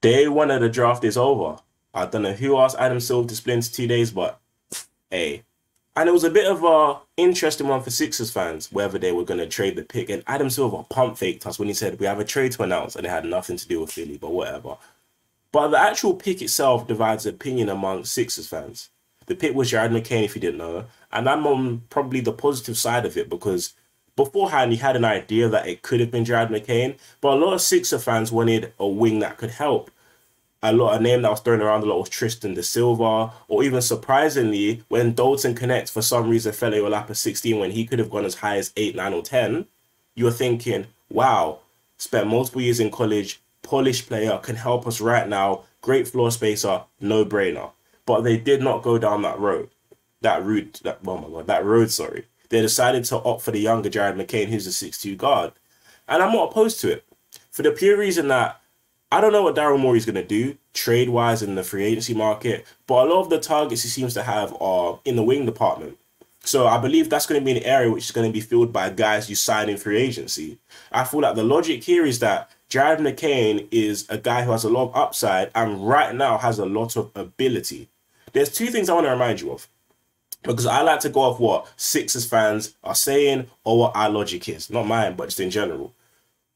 Day one of the draft is over. I don't know who asked Adam Silver to split into 2 days, but hey. And it was a bit of a interesting one for Sixers fans, whether they were going to trade the pick. And Adam Silver pump faked us when he said, we have a trade to announce, and it had nothing to do with Philly, but whatever. But the actual pick itself divides opinion among Sixers fans. The pick was Jared McCain, if you didn't know. And I'm on probably the positive side of it because beforehand, he had an idea that it could have been Jared McCain. But a lot of Sixer fans wanted a wing that could help. A name that was thrown around a lot was Tristan da Silva, or even surprisingly, when Dalton Connect for some reason fell in your lap at 16 when he could have gone as high as 8, 9, or 10, you're thinking, wow, spent multiple years in college, polished player, can help us right now, great floor spacer, no-brainer. But they did not go down that road. That road, sorry. They decided to opt for the younger Jared McCain, who's a 6'2 guard. And I'm not opposed to it. For the pure reason that I don't know what Daryl Morey's going to do trade-wise in the free agency market, but a lot of the targets he seems to have are in the wing department. So I believe that's going to be an area which is going to be filled by guys you sign in free agency. I feel like the logic here is that Jared McCain is a guy who has a lot of upside and right now has a lot of ability. There's two things I want to remind you of, because I like to go off what Sixers fans are saying or what our logic is. Not mine, but just in general.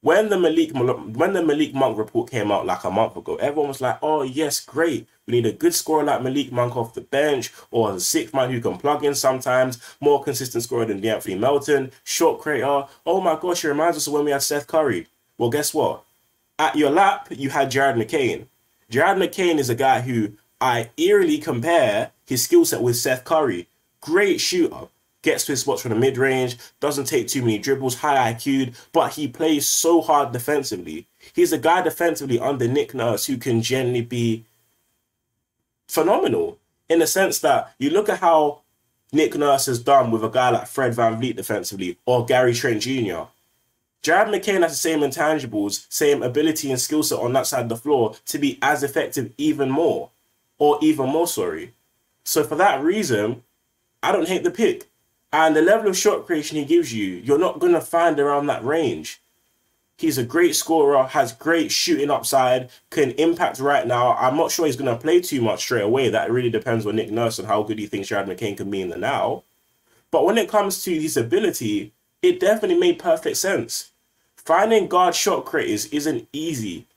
When the Malik Monk report came out like a month ago, everyone was like, oh, yes, great. We need a good scorer like Malik Monk off the bench, or a sixth man who can plug in sometimes, more consistent scorer than DeAnthony Melton, short creator. Oh my gosh, it reminds us of when we had Seth Curry. Well, guess what? At your lap, you had Jared McCain. Jared McCain is a guy who I eerily compare his skill set with Seth Curry. Great shooter. Gets to his spots from the mid-range, doesn't take too many dribbles, high IQ'd, but he plays so hard defensively. He's a guy defensively under Nick Nurse who can generally be phenomenal in the sense that you look at how Nick Nurse has done with a guy like Fred VanVleet defensively or Gary Trent Jr. Jared McCain has the same intangibles, same ability and skill set on that side of the floor to be as effective even more, sorry. So for that reason, I don't hate the pick. And the level of shot creation he gives you, you're not going to find around that range. He's a great scorer, has great shooting upside, can impact right now. I'm not sure he's going to play too much straight away. That really depends on Nick Nurse and how good he thinks Jared McCain can be in the now. But when it comes to his ability, it definitely made perfect sense. Finding guard shot creators isn't easy.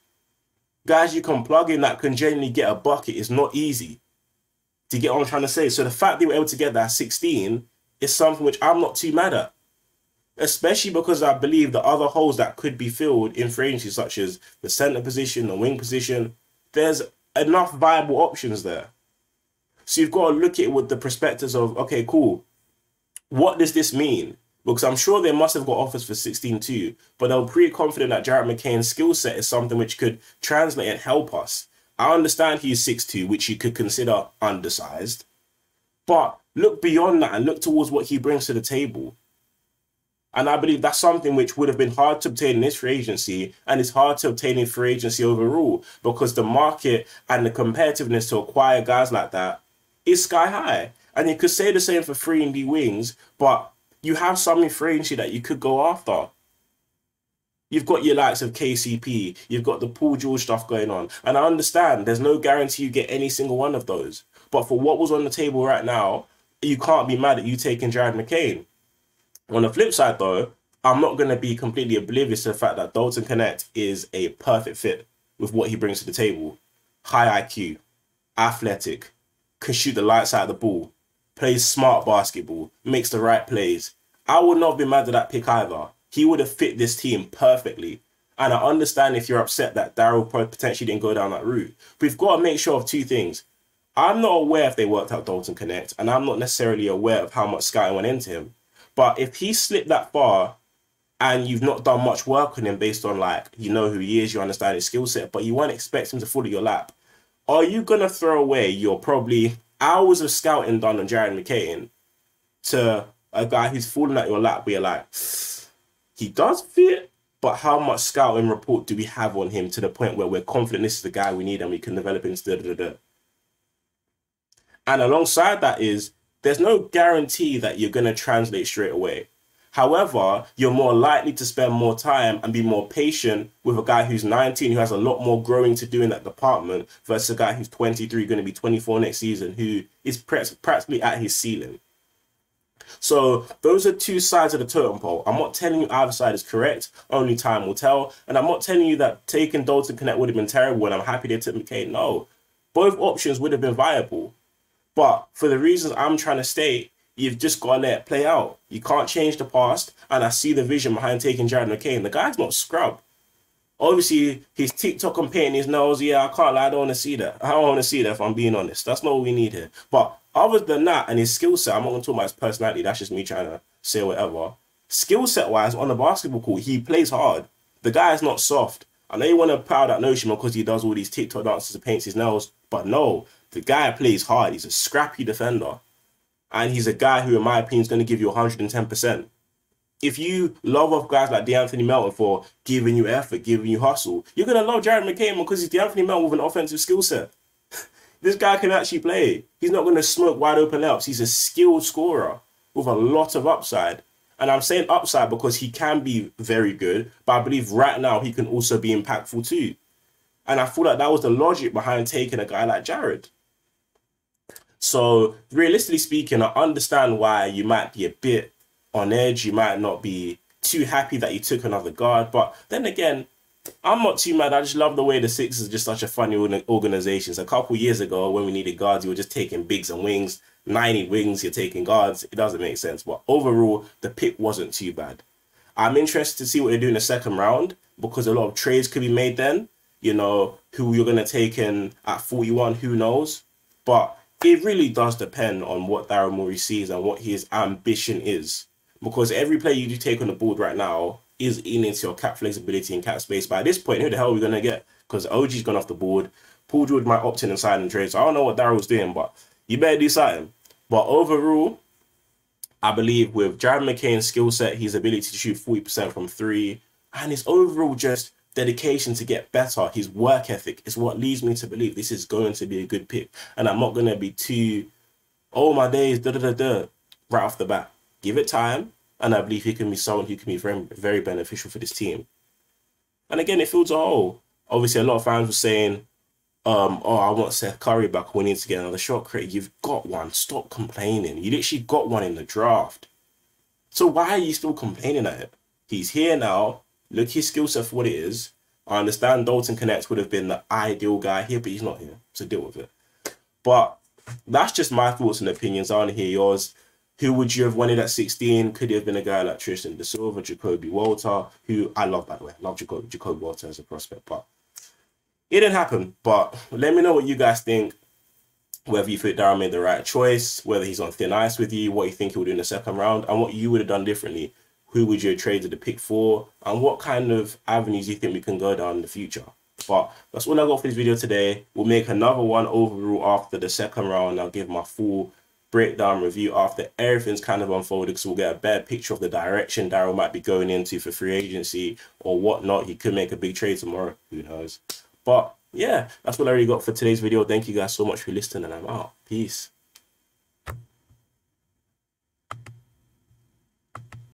Guys you can plug in that can genuinely get a bucket is not easy. Do you get what I'm trying to say? So the fact they were able to get that 16 is something which I'm not too mad at. Especially because I believe the other holes that could be filled in free agency, such as the center position, the wing position, there's enough viable options there. So you've got to look at it with the perspectives of, okay, cool. What does this mean? Because I'm sure they must have got offers for 16 too, but they were pretty confident that Jared McCain's skill set is something which could translate and help us. I understand he's 6'2", which you could consider undersized, but look beyond that and look towards what he brings to the table. And I believe that's something which would have been hard to obtain in this free agency, and it's hard to obtain in free agency overall, because the market and the competitiveness to acquire guys like that is sky high. And you could say the same for 3 and D wings, but you have some in free agency that you could go after. You've got your likes of KCP, you've got the Paul George stuff going on. And I understand there's no guarantee you get any single one of those. But for what was on the table right now, you can't be mad at you taking Jared McCain. On the flip side, though, I'm not going to be completely oblivious to the fact that Dalton Connect is a perfect fit with what he brings to the table. High IQ, athletic, can shoot the lights out of the ball, plays smart basketball, makes the right plays. I would not have been mad at that pick either. He would have fit this team perfectly. And I understand if you're upset that Daryl potentially didn't go down that route. But we've got to make sure of two things. I'm not aware if they worked out Dalton Connect, and I'm not necessarily aware of how much scouting went into him. But if he slipped that far and you've not done much work on him based on, like, you know who he is, you understand his skill set, but you won't expect him to fall at your lap, are you going to throw away your probably hours of scouting done on Jared McCain to a guy who's falling at your lap where you're like, he does fit, but how much scouting report do we have on him to the point where we're confident this is the guy we need and we can develop into da-da-da-da? And alongside that is, there's no guarantee that you're going to translate straight away. However, you're more likely to spend more time and be more patient with a guy who's 19, who has a lot more growing to do in that department, versus a guy who's 23, going to be 24 next season, who is practically at his ceiling. So those are two sides of the totem pole. I'm not telling you either side is correct. Only time will tell. And I'm not telling you that taking Dalton Connect would have been terrible and I'm happy they took McCain. No. Both options would have been viable. But for the reasons I'm trying to state, you've just got to let it play out. You can't change the past. And I see the vision behind taking Jared McCain. The guy's not scrub. Obviously, his TikTok and painting his nose, yeah, I can't lie, I don't want to see that. I don't want to see that if I'm being honest. That's not what we need here. But other than that, and his skill set, I'm not going to talk about his personality. That's just me trying to say whatever. Skill set wise, on the basketball court, he plays hard. The guy is not soft. I know you want to power that notion because he does all these TikTok dances and paints his nails. But no, the guy plays hard. He's a scrappy defender. And he's a guy who, in my opinion, is going to give you 110%. If you love off guys like DeAnthony Melton for giving you effort, giving you hustle, you're going to love Jared McCain because he's DeAnthony Melton with an offensive skill set. This guy can actually play. He's not going to smoke wide open layups. He's a skilled scorer with a lot of upside. And I'm saying upside because he can be very good, but I believe right now he can also be impactful too. And I feel like that was the logic behind taking a guy like Jared. So realistically speaking, I understand why you might be a bit on edge. You might not be too happy that you took another guard. But then again, I'm not too mad. I just love the way the Sixers are just such a funny organization. A couple years ago, when we needed guards, you were just taking bigs and wings. 90 wings, you're taking guards. It doesn't make sense. But overall, the pick wasn't too bad. I'm interested to see what they do in the second round because a lot of trades could be made then. You know, who you're going to take in at 41, who knows? But it really does depend on what Daryl Morey sees and what his ambition is. Because every player you do take on the board right now is in into your cap flexibility and cap space. By this point, who the hell are we going to get? Because OG's gone off the board. Paul George might opt in and sign and trade. So I don't know what Daryl was doing, but you better do something. But overall, I believe with Jared McCain's skill set, his ability to shoot 40% from three, and his overall just dedication to get better, his work ethic is what leads me to believe this is going to be a good pick. And I'm not going to be too, oh my days, right off the bat. Give it time, and I believe he can be someone who can be very, very beneficial for this team. And again, it fills a hole. Obviously, a lot of fans were saying, oh, I want Seth Curry back. We need to get another shot creator. You've got one. Stop complaining. You literally got one in the draft. So why are you still complaining at it? He's here now. Look his skill set for what it is. I understand Dalton Connect would have been the ideal guy here, but he's not here. So deal with it. But that's just my thoughts and opinions. I want to hear yours. Who would you have wanted at 16? Could he have been a guy like Tristan De Silva, Jacoby Walter, who I love, by the way. I love Jacoby Walter as a prospect, but it didn't happen. But let me know what you guys think. Whether you think Daryl made the right choice, whether he's on thin ice with you, what you think he would do in the second round, and what you would have done differently. Who would you have traded the pick for, and what kind of avenues you think we can go down in the future. But that's all I got for this video today. We'll make another one overall after the second round. I'll give my full breakdown review after everything's kind of unfolded, so we'll get a better picture of the direction Daryl might be going into for free agency or whatnot. He could make a big trade tomorrow. Who knows? But yeah, that's what I really got for today's video. Thank you guys so much for listening, and I'm out. Peace.